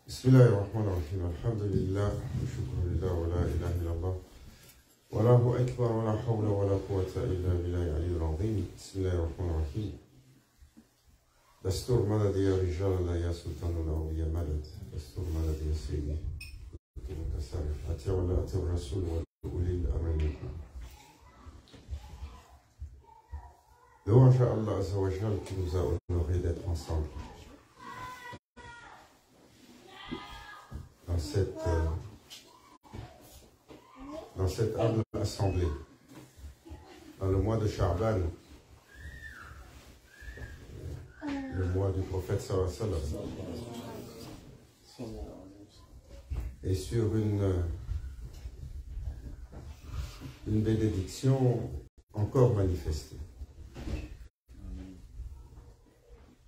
بسم الله الرحمن الرحيم الحمد لله والشكر لله ولا إله إلا الله والله أكبر ولا حول ولا قوة إلا بالله العلي العظيم بسم الله الرحمن الرحيم دستور مدد يا رجال الله يا سلطان الأولياء مدد دستور مدد يا سيدي متسارع أتوا ولا أتوا الرسول وأولي الأمر منكم louange à Allah Azza wa Jal qui nous a honorés d'être ensemble dans cette humble assemblée, dans le mois de Sha'ban, le mois du prophète sallallahu alayhi wa sallam, et sur une bénédiction encore manifestée.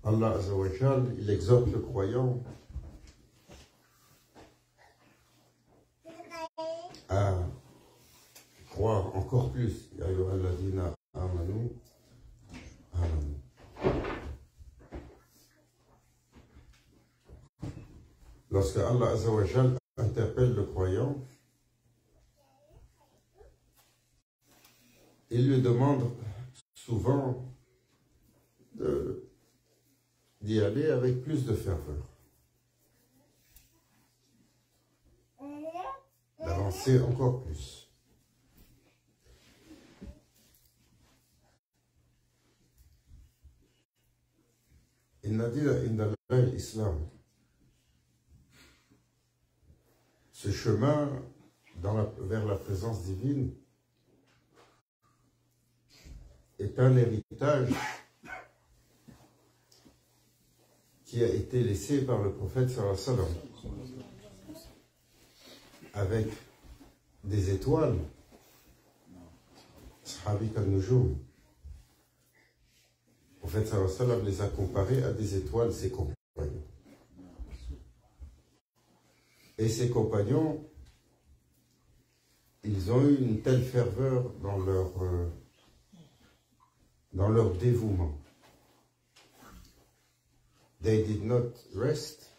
Allah Azza wa Jal, il exhorte le croyant à croire encore plus. Ya ayyuhalladhina amanu, amanu. Lorsque Allah Azza wa Jal interpelle le croyant, il lui demande souvent d'y aller avec plus de ferveur, d'avancer encore plus. Inna dina inda Allahi l'islam. Ce chemin vers la présence divine est un héritage qui a été laissé par le prophète sallallahu alayhi wa sallam, avec des étoiles, Sahabi al-Nujum. Le prophète sallallahu alayhi wa sallam les a comparés à des étoiles, ses compagnons. Et ses compagnons, ils ont eu une telle ferveur dans leur dévouement. They did not rest,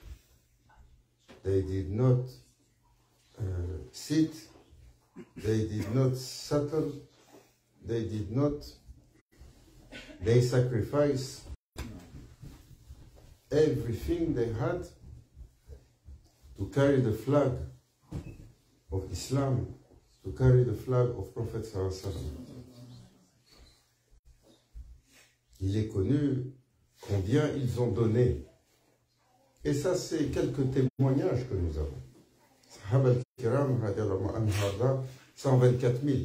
they did not sit, they did not settle, they sacrificed everything they had to carry the flag of Islam, to carry the flag of Prophet sallallahu alayhi wa sallam. Il est connu combien ils ont donné. Et ça, c'est quelques témoignages que nous avons. Sahaba al-Kiram, 124 000.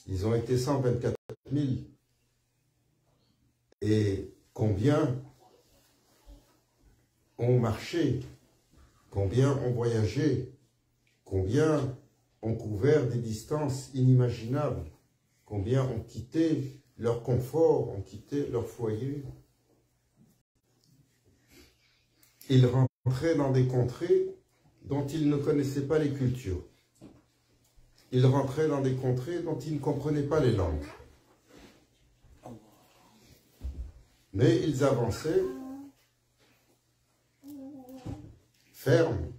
Ils ont été 124 000. Et combien ont marché, combien ont voyagé, combien ont couvert des distances inimaginables, combien ont quitté leur confort, ont quitté leur foyer. Ils rentraient dans des contrées dont ils ne connaissaient pas les cultures. Ils rentraient dans des contrées dont ils ne comprenaient pas les langues. Mais ils avançaient fermes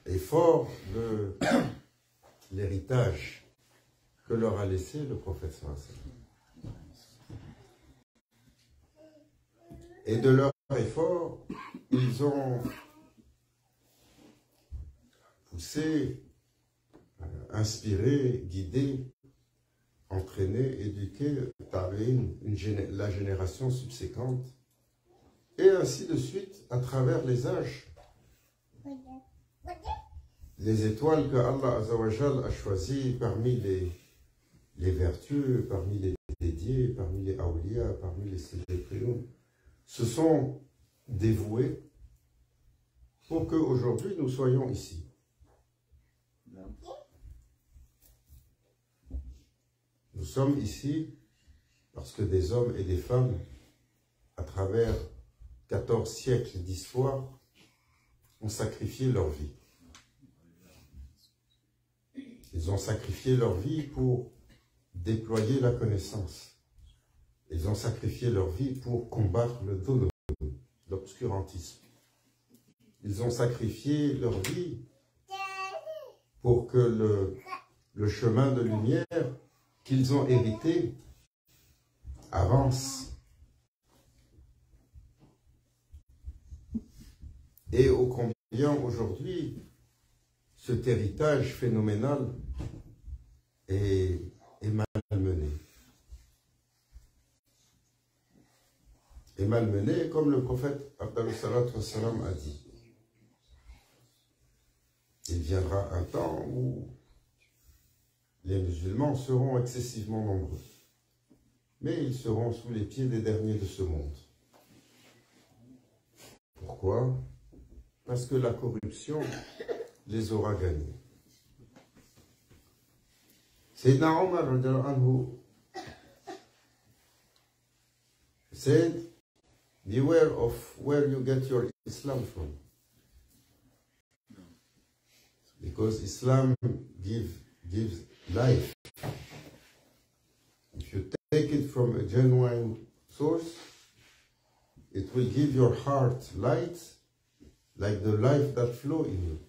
et forts de l'héritage que leur a laissé le prophète sallallahu alayhi wa sallam. Et de leur effort, ils ont poussé, inspiré, guidé, entraîné, éduqué, la génération subséquente, et ainsi de suite à travers les âges. les étoiles que Allah Azzawajal a choisies parmi les vertus, parmi les dédiés, parmi les awliya, parmi les siddiqoun, se sont dévoués pour qu'aujourd'hui nous soyons ici. Nous sommes ici parce que des hommes et des femmes, à travers 14 siècles d'histoire, ont sacrifié leur vie. Ils ont sacrifié leur vie pour déployer la connaissance. Ils ont sacrifié leur vie pour combattre le dhulm, l'obscurantisme. Ils ont sacrifié leur vie pour que le chemin de lumière qu'ils ont hérité avance. Et ô combien aujourd'hui, cet héritage phénoménal est malmené. Est malmené, comme le prophète Abdallah Salam a dit. Il viendra un temps où les musulmans seront excessivement nombreux, mais ils seront sous les pieds des derniers de ce monde. Pourquoi? Parce que la corruption les aura gagnés. Sayyidina Omar radiallahu anhu said, beware of where you get your Islam from. Because Islam gives life. If you take it from a genuine source, it will give your heart light, like the life that flow in you.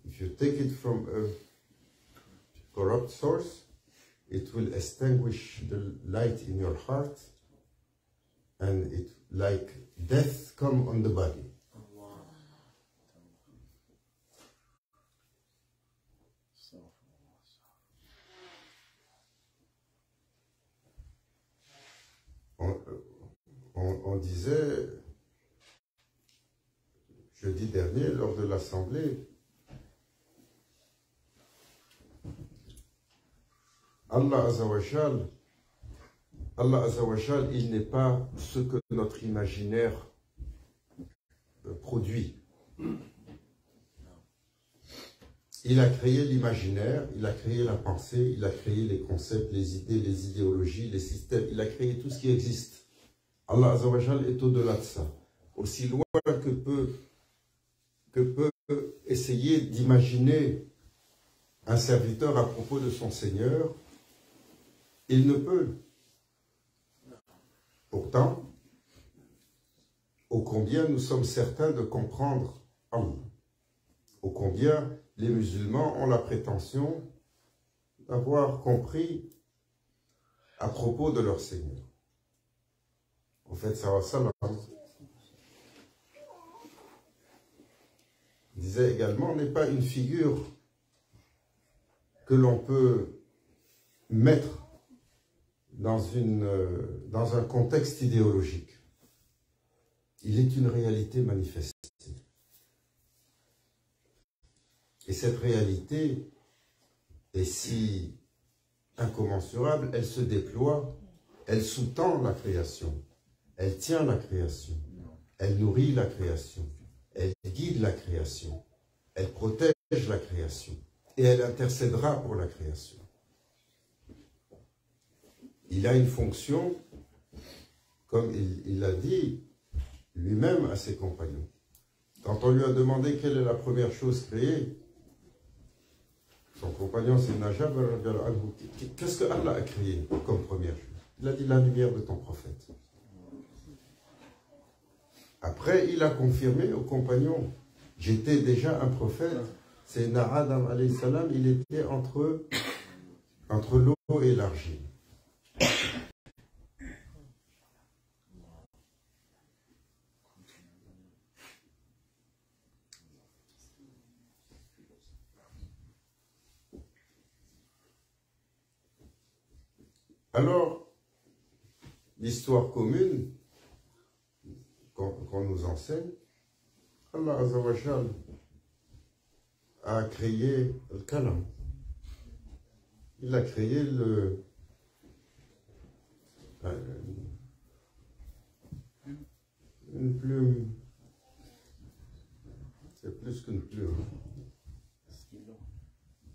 If you take it from a corrupt source, it will extinguish the light in your heart, and it like death come on the body. On disait jeudi dernier lors de l'assemblée, Allah Azzawajal, il n'est pas ce que notre imaginaire produit. Il a créé l'imaginaire, il a créé la pensée, il a créé les concepts, les idées, les idéologies, les systèmes, il a créé tout ce qui existe. Allah Azzawajal est au-delà de ça. Aussi loin que peut essayer d'imaginer un serviteur à propos de son Seigneur, il ne peut. Pourtant, ô combien nous sommes certains de comprendre Allah. Ô combien les musulmans ont la prétention d'avoir compris à propos de leur Seigneur. En fait, Salam disait également, n'est pas une figure que l'on peut mettre dans un contexte idéologique. Il est une réalité manifestée. Et cette réalité est si incommensurable, elle se déploie, elle sous-tend la création, elle tient la création, elle nourrit la création, elle guide la création, elle protège la création et elle intercédera pour la création. Il a une fonction, comme il l'a dit lui-même à ses compagnons. Quand on lui a demandé quelle est la première chose créée, son compagnon, c'est Najab, qu'est-ce que Allah a créé comme première chose? Il a dit la lumière de ton prophète. Après, il a confirmé aux compagnons, j'étais déjà un prophète, c'est Adam alayhi salam, il était entre l'eau et l'argile. Alors, l'histoire commune qu'on nous enseigne, Allah Azzawajal a créé le kalam. Il a créé une plume. C'est plus qu'une plume.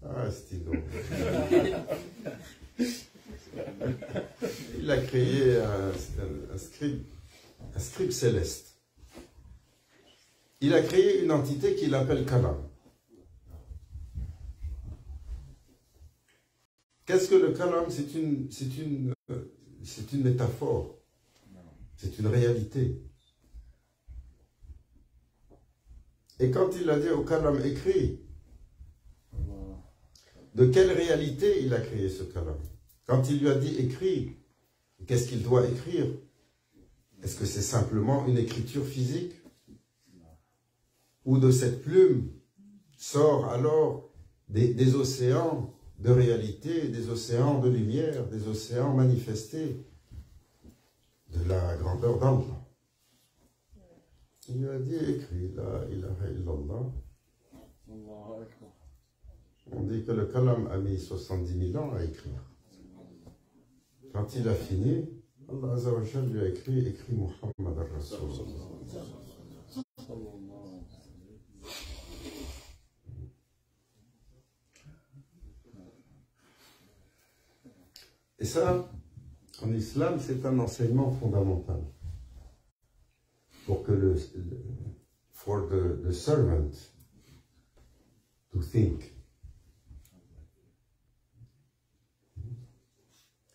Ah, stylo. Il a créé un scribe céleste. Il a créé une entité qu'il appelle kalam. Qu'est-ce que le kalam? C'est une métaphore. C'est une réalité. Et quand il a dit au kalam écrit, de quelle réalité il a créé ce kalam? Quand il lui a dit écrit, qu'est-ce qu'il doit écrire? Est-ce que c'est simplement une écriture physique? Ou de cette plume sort alors des océans de réalité, des océans de lumière, des océans manifestés de la grandeur d'Allah. Il lui a dit écrit, la ilaha illallah. On dit que le kalam a mis 70 000 ans à écrire. Quand il a fini, Allah Azza wa Jal lui a écrit Muhammad al-Rasul. Et ça, en islam, c'est un enseignement fondamental. Pour que for the servant to think.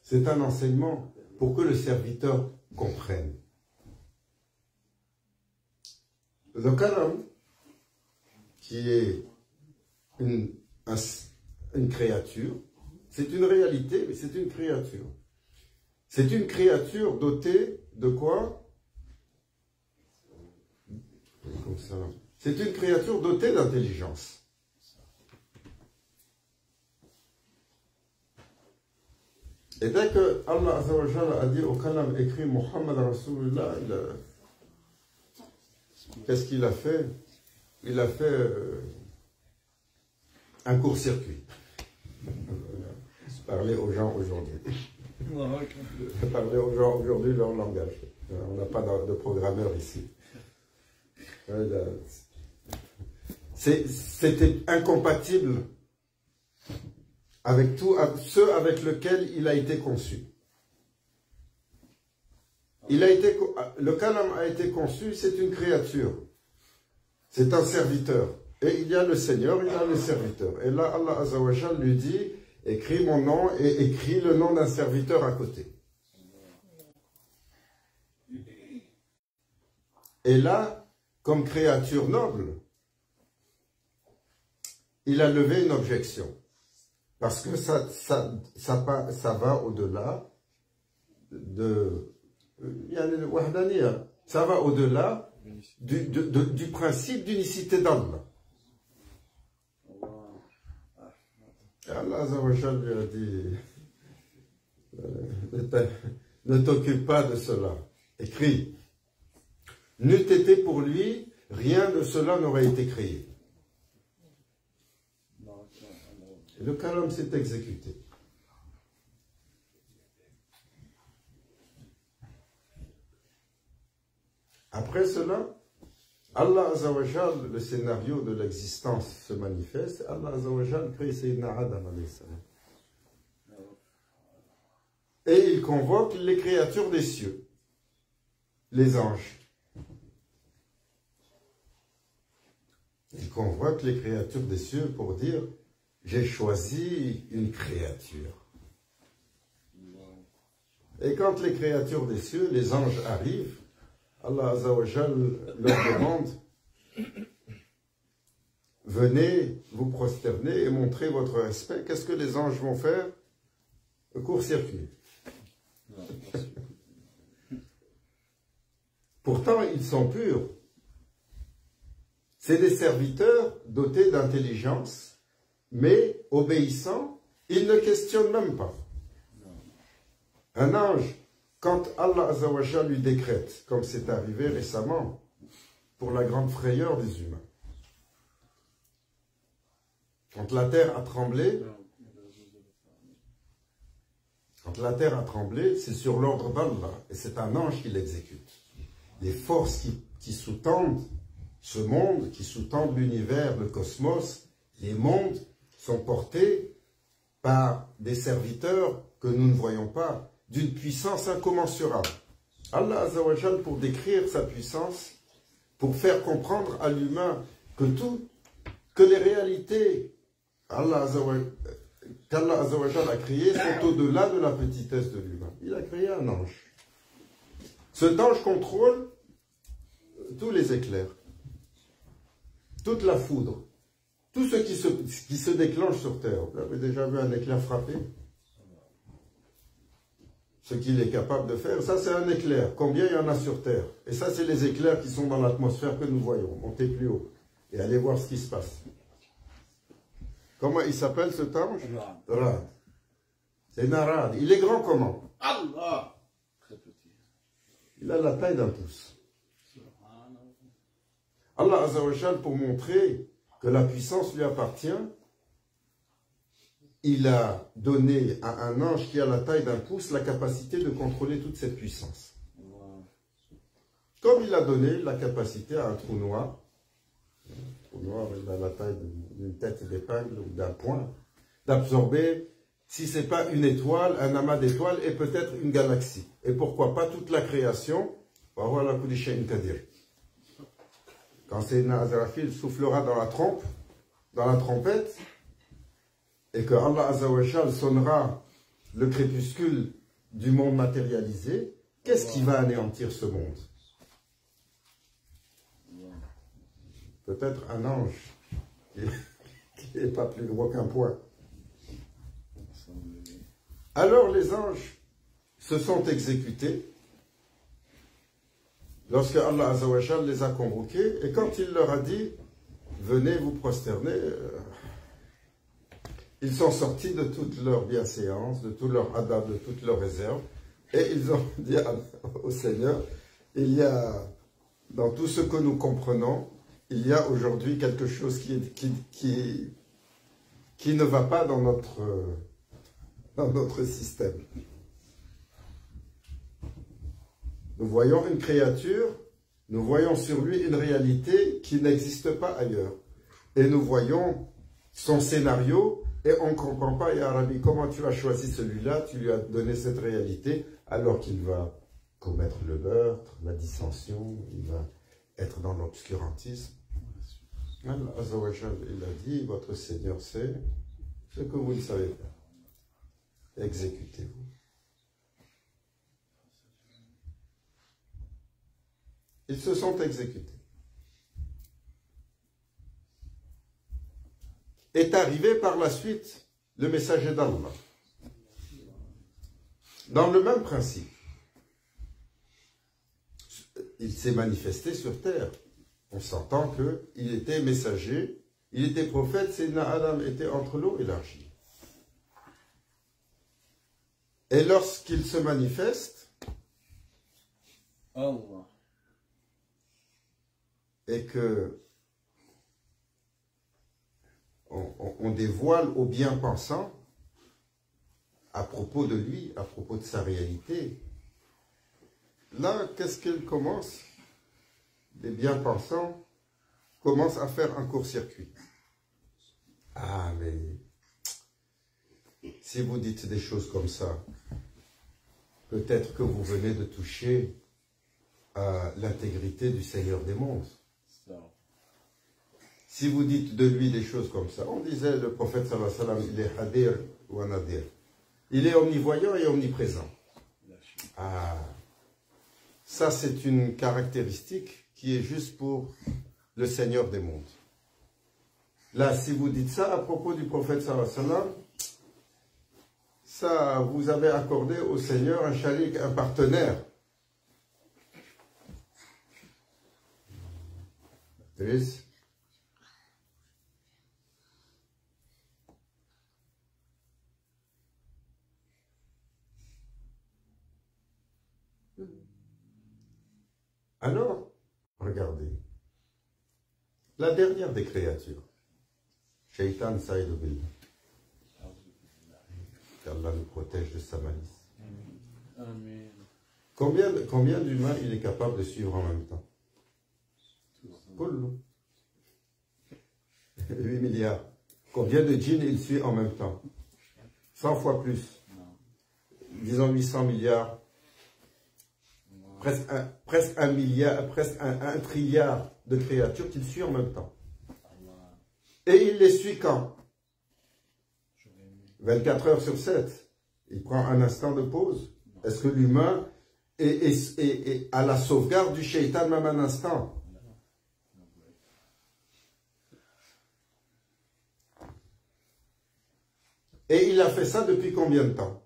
C'est un enseignement pour que le serviteur comprenne. Le kalam, qui est une créature, c'est une réalité, mais c'est une créature. C'est une créature dotée de quoi? Comme ça. C'est une créature dotée d'intelligence. Et dès que Allah Azza wa Jalla a dit au kalam écrit Muhammad Rasulullah, qu'est-ce qu'il a fait? Il a fait un court-circuit. Parler aux gens aujourd'hui. Parler aux gens aujourd'hui leur langage. On n'a pas de programmeur ici. C'était incompatible avec tout ceux avec lesquels il a été conçu. Le kalam a été conçu, c'est une créature. C'est un serviteur. Et il y a le Seigneur, il y a le serviteur. Et là, Allah Azza wa Jal lui dit, écris mon nom et écris le nom d'un serviteur à côté. Et là, comme créature noble, il a levé une objection. Parce que ça va au-delà ça va au-delà du principe d'unicité d'Allah. Allah Azza wa Jal lui a dit, ne t'occupe pas de cela. Écris. N'eût été pour lui, rien de cela n'aurait été créé. Et le kalam s'est exécuté. Après cela, Allah Azza wa Jal, le scénario de l'existence se manifeste. Allah Azza wa Jal crée Sayyidina Adam alayhi salam. Et il convoque les créatures des cieux, les anges. Il convoque les créatures des cieux pour dire j'ai choisi une créature. Et quand les créatures des cieux, les anges arrivent, Allah Azza wa Jal leur demande venez vous prosterner et montrer votre respect. Qu'est-ce que les anges vont faire? Le court-circuit. Pourtant, ils sont purs. C'est des serviteurs dotés d'intelligence, mais obéissants, ils ne questionnent même pas. Un ange, quand Allah Azza wa Jal lui décrète, comme c'est arrivé récemment, pour la grande frayeur des humains, Quand la terre a tremblé, c'est sur l'ordre d'Allah. Et c'est un ange qui l'exécute. Les forces qui sous-tendent ce monde, qui sous-tendent l'univers, le cosmos, les mondes, sont portés par des serviteurs que nous ne voyons pas, d'une puissance incommensurable. Allah Azzawajal, pour décrire sa puissance, pour faire comprendre à l'humain que les réalités qu'Allah Azzawajal a créées sont au-delà de la petitesse de l'humain. Il a créé un ange. Cet ange contrôle tous les éclairs, toute la foudre, tout ce qui se déclenche sur Terre. Vous avez déjà vu un éclair frapper? Ce qu'il est capable de faire, ça c'est un éclair. Combien il y en a sur Terre? Et ça c'est les éclairs qui sont dans l'atmosphère que nous voyons. Montez plus haut et allez voir ce qui se passe. Comment il s'appelle cet ange? Rad. C'est Narad. Il est grand comment? Allah. Très petit. Il a la taille d'un pouce. Allah Azzawajal, pour montrer que la puissance lui appartient, il a donné à un ange qui a la taille d'un pouce la capacité de contrôler toute cette puissance. Comme il a donné la capacité à un trou noir, il a la taille d'une tête d'épingle ou d'un point, d'absorber, si ce n'est pas une étoile, un amas d'étoiles et peut-être une galaxie. Et pourquoi pas toute la création. Voilà, quand Sayyidina Azrafil soufflera dans la trompette, et que Allah Azzawajal sonnera le crépuscule du monde matérialisé, qu'est-ce qui va anéantir ce monde? Peut-être un ange qui n'est pas plus gros qu'un point. Alors les anges se sont exécutés lorsque Allah Azzawajal les a convoqués, et quand il leur a dit « Venez vous prosterner », ils sont sortis de toute leur bienséance, de tout leur adab, de toute leur réserve, et ils ont dit au Seigneur, il y a, dans tout ce que nous comprenons, il y a aujourd'hui quelque chose qui ne va pas dans notre système. Nous voyons une créature, nous voyons sur lui une réalité qui n'existe pas ailleurs. Et nous voyons son scénario, et on ne comprend pas, Ya Rabbi, comment tu as choisi celui-là, tu lui as donné cette réalité, alors qu'il va commettre le meurtre, la dissension, il va être dans l'obscurantisme. Allah Azzawajal, il a dit, votre Seigneur sait ce que vous ne savez pas. Exécutez-vous. Ils se sont exécutés. Est arrivé par la suite le messager d'Allah. Dans le même principe, il s'est manifesté sur terre. On s'entend qu'il était messager, il était prophète, Sayyidina Adam était entre l'eau et l'argile. Et lorsqu'il se manifeste, Allah. Et que on dévoile aux bien-pensants à propos de lui, à propos de sa réalité. Là, qu'est-ce qu'il commence? Les bien-pensants commencent à faire un court-circuit. Ah, mais si vous dites des choses comme ça, peut-être que vous venez de toucher à l'intégrité du Seigneur des mondes. Si vous dites de lui des choses comme ça, on disait le prophète sallallahu alayhi wa sallam, il est hadir ou anadir. Il est omnivoyant et omniprésent. Ah, ça c'est une caractéristique qui est juste pour le Seigneur des mondes. Là, si vous dites ça à propos du prophète sallallahu alayhi wa sallam, ça, vous avez accordé au Seigneur un sharik, un partenaire. Triste. Alors, regardez, la dernière des créatures, Shaitan Saïd Billah. Qu'Allah nous protège de sa malice. Amen. Combien d'humains il est capable de suivre en même temps? 8 milliards. Combien de djinns il suit en même temps? 100 fois plus. Disons 800 milliards. Presque un milliard, presque un trilliard de créatures qu'il suit en même temps. Et il les suit quand? 24 heures sur 7. Il prend un instant de pause. Est-ce que l'humain est à la sauvegarde du shaitan même un instant? Et il a fait ça depuis combien de temps?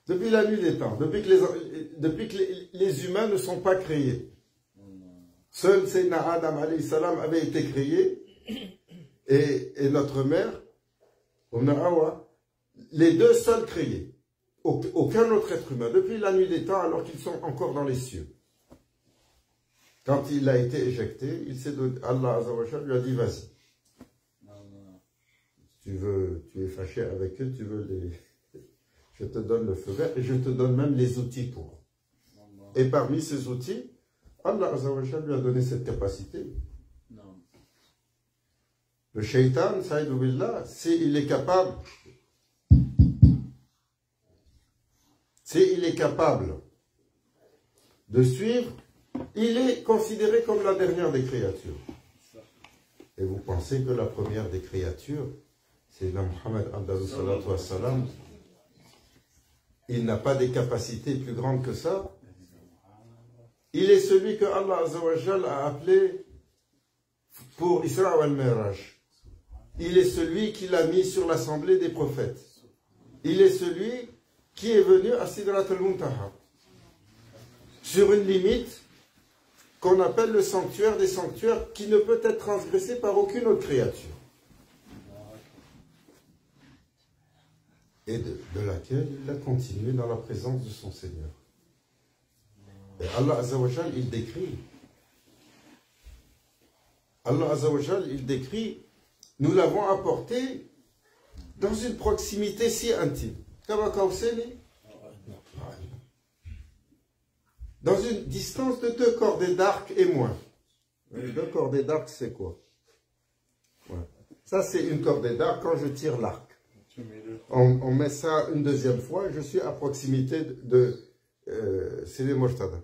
Depuis la nuit des temps, depuis que les humains ne sont pas créés. Seul Sayyidina Adam alayhi salam avait été créé, et notre mère, Hawa, les deux seuls créés. Aucun autre être humain, depuis la nuit des temps, alors qu'ils sont encore dans les cieux. Quand il a été éjecté, Allah Azza wa Jalla lui a dit, vas-y. Tu es fâché avec eux, tu veux les... Je te donne le feu vert et je te donne même les outils pour. Et parmi ces outils, Allah Azza wa Jalla lui a donné cette capacité. Le shaitan, Saïd Billah, s'il est capable de suivre, il est considéré comme la dernière des créatures. Et vous pensez que la première des créatures, c'est Muhammad Abdallah salatu wa salam, il n'a pas des capacités plus grandes que ça? Il est celui que Allah Azza wa Jalla a appelé pour Isra al-Miraj. Il est celui qui l'a mis sur l'assemblée des prophètes. Il est celui qui est venu à Sidrat al-Muntaha, sur une limite qu'on appelle le sanctuaire des sanctuaires, qui ne peut être transgressé par aucune autre créature. Et de laquelle il a continué dans la présence de son Seigneur. Et Allah Azza wa Jal, il décrit. Allah Azza wa Jal, il décrit, nous l'avons apporté dans une proximité si intime. Dans une distance de 2 cordées d'arc et moins. 2 cordées d'arc, c'est quoi? Ouais. Ça, c'est une cordée d'arc quand je tire l'arc. On met ça une deuxième fois, je suis à proximité de Sidi Murtada.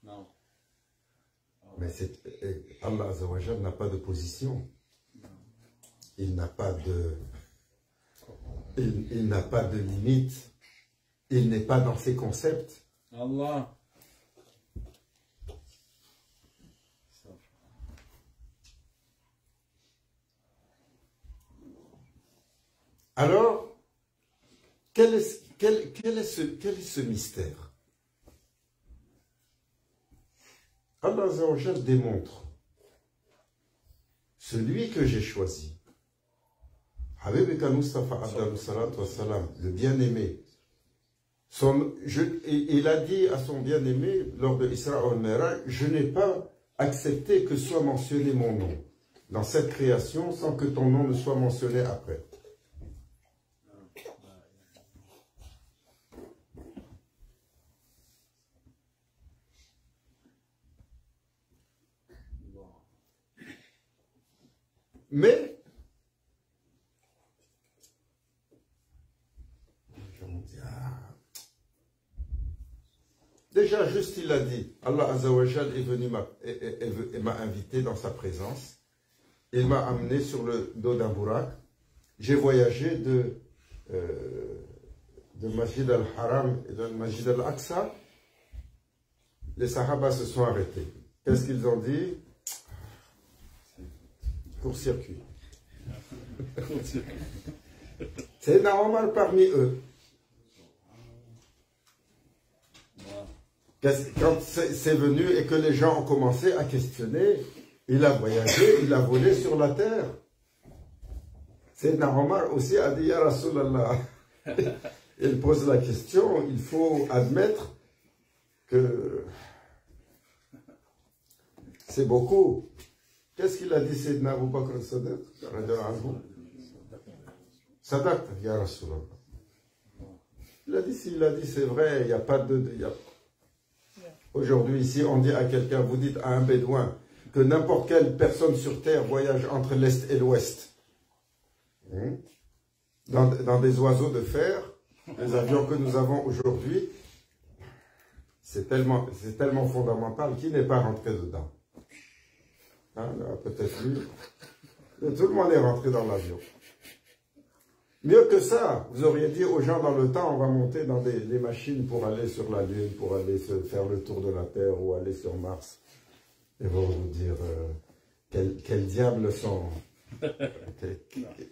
Non. Mais Allah Azza wa Jal n'a pas de position. Il n'a pas de... Il n'a pas de limite. Il n'est pas dans ses concepts. Allah. Alors, quel est ce mystère? Allah Azza wa Jal démontre celui que j'ai choisi. Habibika Mustafa Abdallah salatu wa salam, le bien-aimé. Il a dit à son bien-aimé lors de Isra al-Miraj, je n'ai pas accepté que soit mentionné mon nom dans cette création sans que ton nom ne soit mentionné après. Mais, déjà, juste il a dit, Allah Azza wa Jal est venu et m'a invité dans sa présence. Il m'a amené sur le dos d'un bourak. J'ai voyagé de Masjid al-Haram et de Masjid al-Aqsa. Les Sahaba se sont arrêtés. Qu'est-ce qu'ils ont dit? Court-circuit. C'est normal parmi eux. Quand c'est venu et que les gens ont commencé à questionner, il a voyagé, il a volé sur la terre. C'est normal aussi a dit, Ya Rasulallah. Il pose la question, il faut admettre que c'est beaucoup. Qu'est-ce qu'il a dit, Sayyidina Abu Bakr al-Sadiq? Sadaqt, ya Rasulallah. Il a dit, c'est vrai, il n'y a pas de... Aujourd'hui, ici, on dit à quelqu'un, vous dites à un bédouin, que n'importe quelle personne sur Terre voyage entre l'Est et l'Ouest. Dans des oiseaux de fer, les avions que nous avons aujourd'hui, c'est tellement fondamental qu'il n'est pas rentré dedans. Hein, peut-être lui. Tout le monde est rentré dans l'avion. Mieux que ça, vous auriez dit aux gens dans le temps, on va monter dans des machines pour aller sur la Lune, pour aller faire le tour de la Terre ou aller sur Mars. Ils vont vous dire, quel diable sont...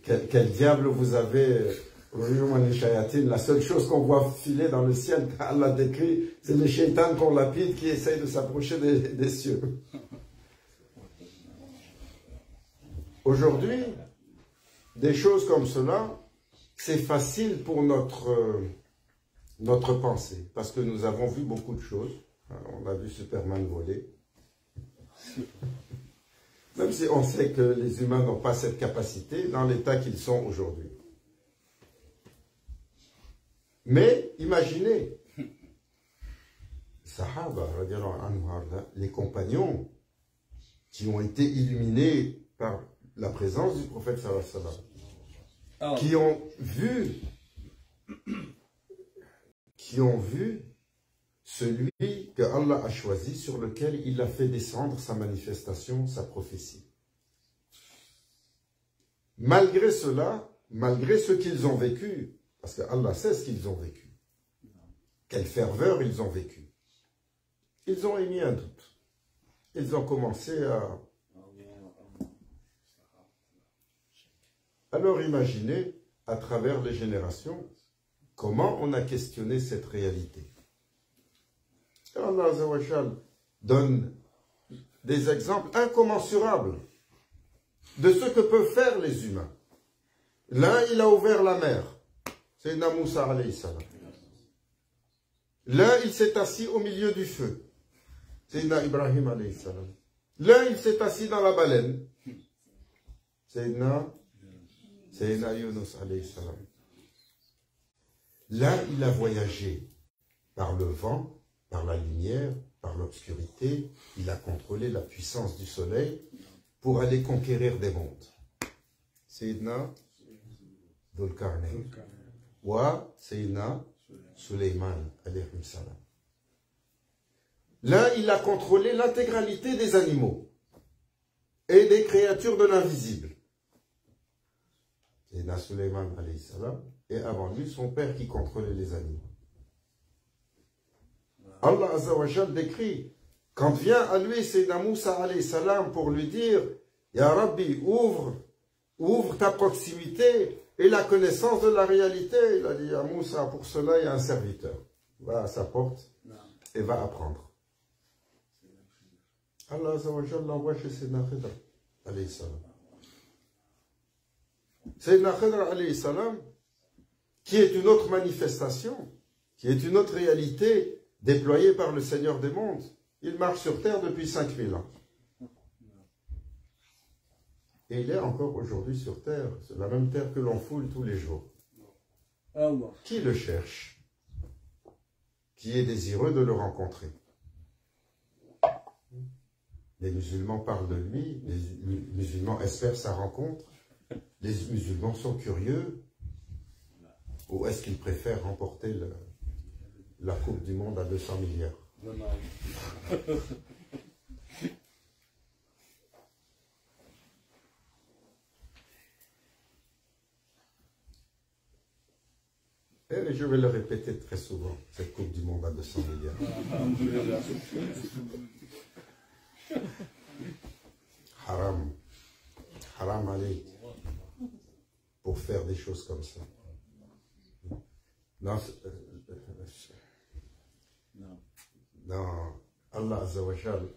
Quel diable vous avez... La seule chose qu'on voit filer dans le ciel, Allah décrit, c'est les shaitans qu'on lapide qui essayent de s'approcher des cieux. Aujourd'hui, des choses comme cela, c'est facile pour notre pensée, parce que nous avons vu beaucoup de choses. On a vu Superman voler. Même si on sait que les humains n'ont pas cette capacité dans l'état qu'ils sont aujourd'hui. Mais imaginez, Sahaba, les compagnons qui ont été illuminés par la présence du prophète sallallahu alayhi wa sallam, qui ont vu celui que Allah a choisi, sur lequel il a fait descendre sa manifestation, sa prophétie. Malgré cela, malgré ce qu'ils ont vécu, parce que Allah sait ce qu'ils ont vécu, quelle ferveur ils ont vécu, ils ont émis un doute. Ils ont commencé à... Alors imaginez, à travers les générations, comment on a questionné cette réalité. Allah Azza wa Jal donne des exemples incommensurables de ce que peuvent faire les humains. L'un, il a ouvert la mer. C'est Moussa alayhi salam. L'un, il s'est assis au milieu du feu. C'est Ibrahim alayhi salam. L'un, il s'est assis dans la baleine. C'est Yunus alayhi salam. L'un, il a voyagé par le vent, par la lumière, par l'obscurité. Il a contrôlé la puissance du soleil pour aller conquérir des mondes. Sayyidina Dhul-Qarnayn. Wa Sayyidina Suleyman alayhi salam. Là, il a contrôlé l'intégralité des animaux et des créatures de l'invisible. Sayyidina Suleyman alayhi salam, et avant lui, son père qui contrôlait les animaux. Allah Azza wa Jal décrit, quand vient à lui Sayyidina Moussa alayhi salam pour lui dire, Ya Rabbi, ouvre ta proximité et la connaissance de la réalité. Il a dit à Moussa, pour cela il y a un serviteur. Va à sa porte et va apprendre. Allah Azza wa Jal l'envoie chez Sayyidina Khidr alayhi salam. Sayyidina Khidr alayhi salam, qui est une autre manifestation, qui est une autre réalité déployée par le Seigneur des mondes. Il marche sur terre depuis 5000 ans. Et il est encore aujourd'hui sur terre. C'est la même terre que l'on foule tous les jours. Qui le cherche? Qui est désireux de le rencontrer? Les musulmans parlent de lui, les musulmans espèrent sa rencontre. Les musulmans sont curieux. Ou est-ce qu'ils préfèrent remporter la Coupe du Monde à 200 milliards? Et je vais le répéter très souvent, cette Coupe du Monde à 200 milliards. Haram. Haram alayk. Pour faire des choses comme ça. Non, Allah Azza wa Jal,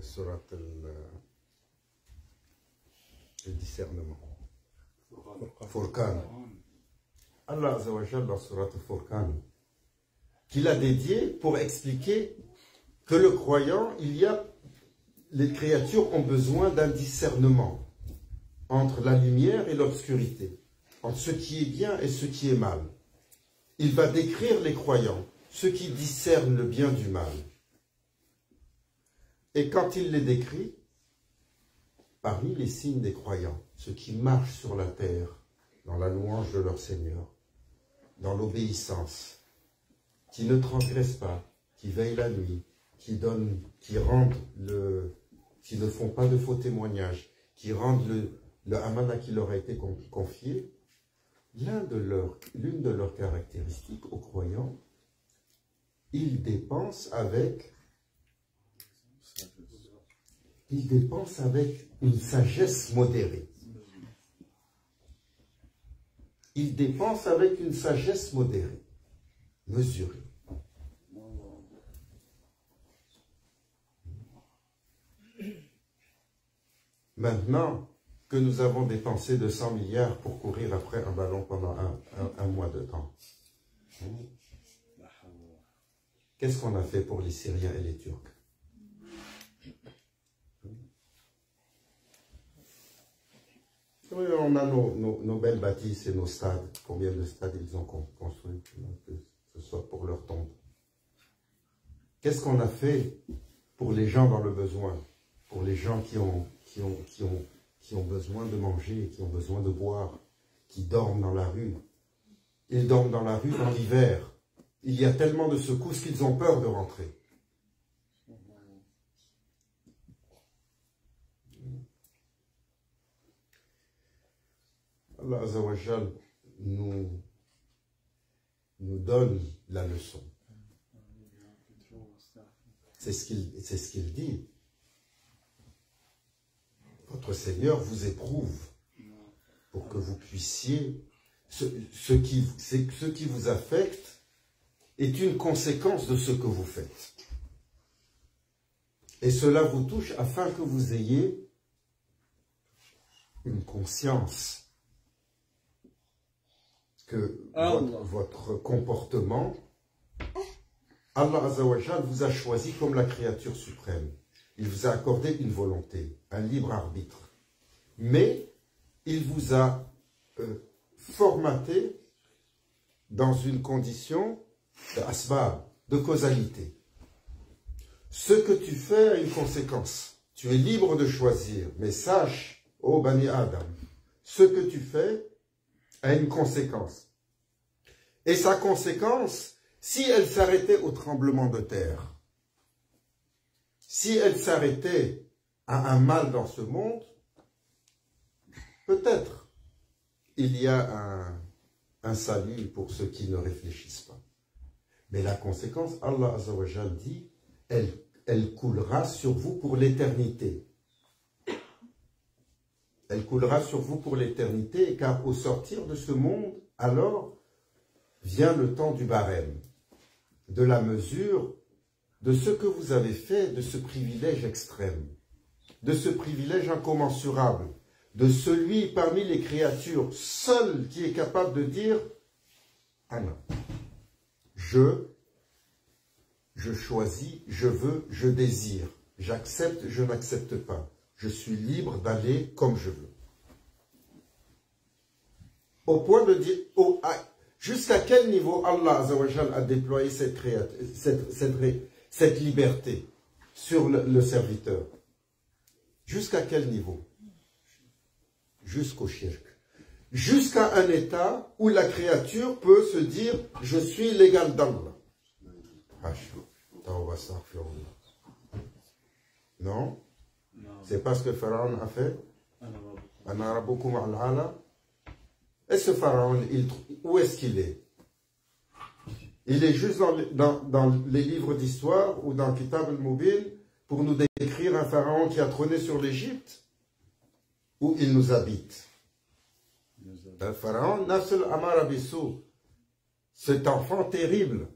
surat le discernement. Furqan. Allah Azza wa Jal dans surat Furqan, qu'il a dédié pour expliquer que le croyant, il y a les créatures ont besoin d'un discernement entre la lumière et l'obscurité, entre ce qui est bien et ce qui est mal. Il va décrire les croyants, ceux qui discernent le bien du mal. Et quand il les décrit, parmi les signes des croyants, ceux qui marchent sur la terre, dans la louange de leur Seigneur, dans l'obéissance, qui ne transgressent pas, qui veillent la nuit, qui ne font pas de faux témoignages, qui rendent le amana qui leur a été confié, l'une de leurs caractéristiques aux croyants, ils dépensent avec une sagesse modérée. Ils dépensent avec une sagesse modérée, mesurée. Maintenant que nous avons dépensé 200 milliards pour courir après un ballon pendant un mois de temps, qu'est-ce qu'on a fait pour les Syriens et les Turcs? Oui, on a nos belles bâtisses et nos stades. Combien de stades ils ont construits, que ce soit pour leur tombe. Qu'est-ce qu'on a fait pour les gens dans le besoin, pour les gens qui ont besoin de manger, qui ont besoin de boire, qui dorment dans la rue? Ils dorment dans la rue dans l'hiver. Il y a tellement de secousses qu'ils ont peur de rentrer. Allah Azzawajal nous donne la leçon. C'est ce qu'il dit. Votre Seigneur vous éprouve pour que vous puissiez... Ce qui vous affecte est une conséquence de ce que vous faites. Et cela vous touche afin que vous ayez une conscience que votre comportement, Allah Azzawajal vous a choisi comme la créature suprême. Il vous a accordé une volonté, un libre arbitre. Mais il vous a formaté dans une condition d'asbab, de causalité. Ce que tu fais a une conséquence. Tu es libre de choisir, mais sache, ô Bani Adam, ce que tu fais a une conséquence. Et sa conséquence, si elle s'arrêtait au tremblement de terre, si elle s'arrêtait à un mal dans ce monde, peut-être il y a un salut pour ceux qui ne réfléchissent pas. Mais la conséquence, Allah Azzawajal dit, elle coulera sur vous pour l'éternité. Elle coulera sur vous pour l'éternité, car au sortir de ce monde, alors vient le temps du barème, de la mesure de ce que vous avez fait, de ce privilège extrême, de ce privilège incommensurable, de celui parmi les créatures seul qui est capable de dire « Ah non, je choisis, je veux, je désire, j'accepte, je n'accepte pas. Je suis libre d'aller comme je veux. » Au point de dire, jusqu'à quel niveau Allah Azzawajal a déployé cette liberté sur le serviteur? Jusqu'à quel niveau? Jusqu'au shirk. Jusqu'à un état où la créature peut se dire « Je suis l'égal d'Allah ». Non? C'est pas ce que Pharaon a fait. Et ce Pharaon, où est-ce qu'il est? Il est juste dans les livres d'histoire ou dans Kitab al-Mubin pour nous décrire un Pharaon qui a trôné sur l'Égypte, où il nous habite. Le Pharaon, Nafs al-Amara Bissou, cet enfant terrible,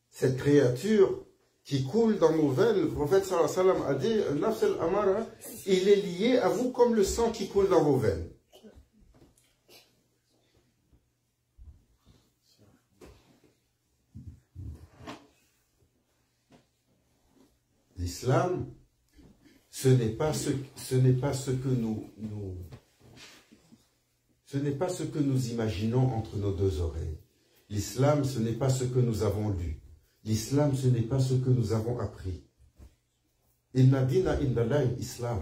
cette créature qui coule dans nos veines, le prophète sallallahu alayhi wa sallam a dit, Nafs al-Amara, il est lié à vous comme le sang qui coule dans vos veines. L'islam ce n'est pas ce que nous imaginons entre nos deux oreilles. L'islam, ce n'est pas ce que nous avons lu. L'islam, ce n'est pas ce que nous avons appris. Inna dina indallahi islam.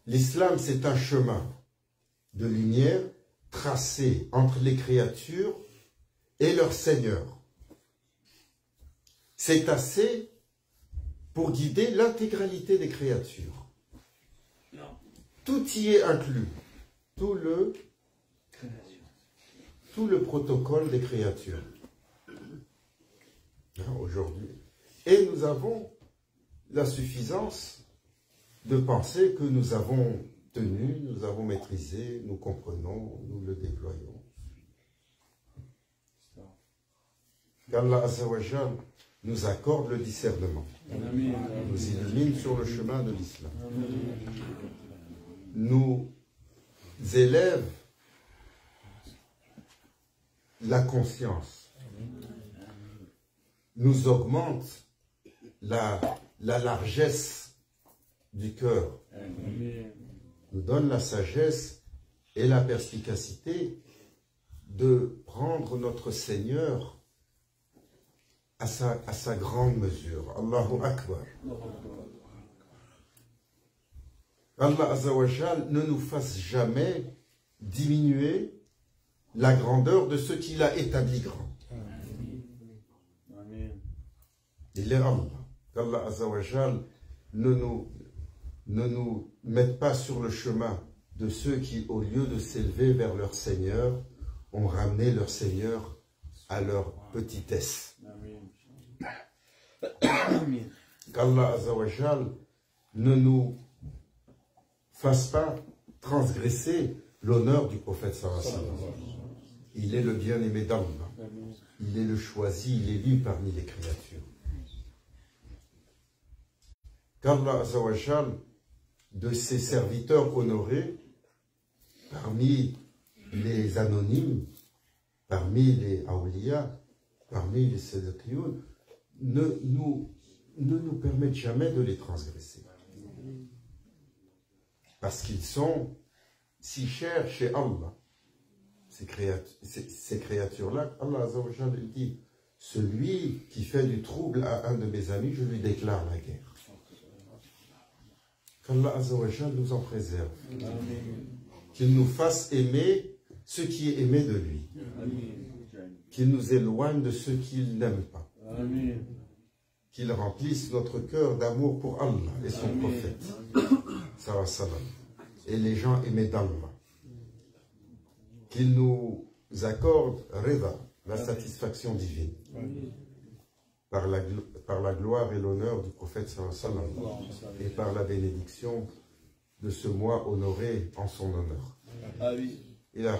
L'islam, c'est un chemin de lumière tracé entre les créatures et leur Seigneur. C'est assez pour guider l'intégralité des créatures. Tout y est inclus. Tout le protocole des créatures. Aujourd'hui. Et nous avons la suffisance de penser que nous avons tenu, nous avons maîtrisé, nous comprenons, nous le déployons. Qu'Allah Azza wa Jal nous accorde le discernement, nous illumine sur le chemin de l'islam, nous élève la conscience, nous augmente la largesse du cœur, nous donne la sagesse et la perspicacité de prendre notre Seigneur à sa grande mesure. Allahu Akbar. Allah Azza wa Jal ne nous fasse jamais diminuer la grandeur de ce qu'il a établi grand. Il est Allah. Qu'Allah Azza wa Jal ne nous mette pas sur le chemin de ceux qui, au lieu de s'élever vers leur Seigneur, ont ramené leur Seigneur à leur petitesse. Qu'Allah Azza wa Jal ne nous fasse pas transgresser l'honneur du prophète sallallahu alayhi wa sallam. Il est le bien-aimé d'Allah. Il est le choisi, il est l'élu parmi les créatures. Qu'Allah Azza wa Jal, de ses serviteurs honorés, parmi les anonymes, parmi les awliya, parmi les sédéquioun, ne nous permette jamais de les transgresser. Parce qu'ils sont si chers chez Allah. Ces créatures-là, Allah Azza wa Jal dit, celui qui fait du trouble à un de mes amis, je lui déclare la guerre. Qu'Allah Azza wa Jal nous en préserve. Qu'il nous fasse aimer ce qui est aimé de lui. Qu'il nous éloigne de ce qu'il n'aime pas. Qu'il remplisse notre cœur d'amour pour Allah et son prophète. Et les gens aimés d'Allah. Qu'il nous accorde Rida, la satisfaction divine. Par la gloire et l'honneur du prophète sallallahu alayhi wa sallam, et par la bénédiction de ce mois honoré en son honneur. Il a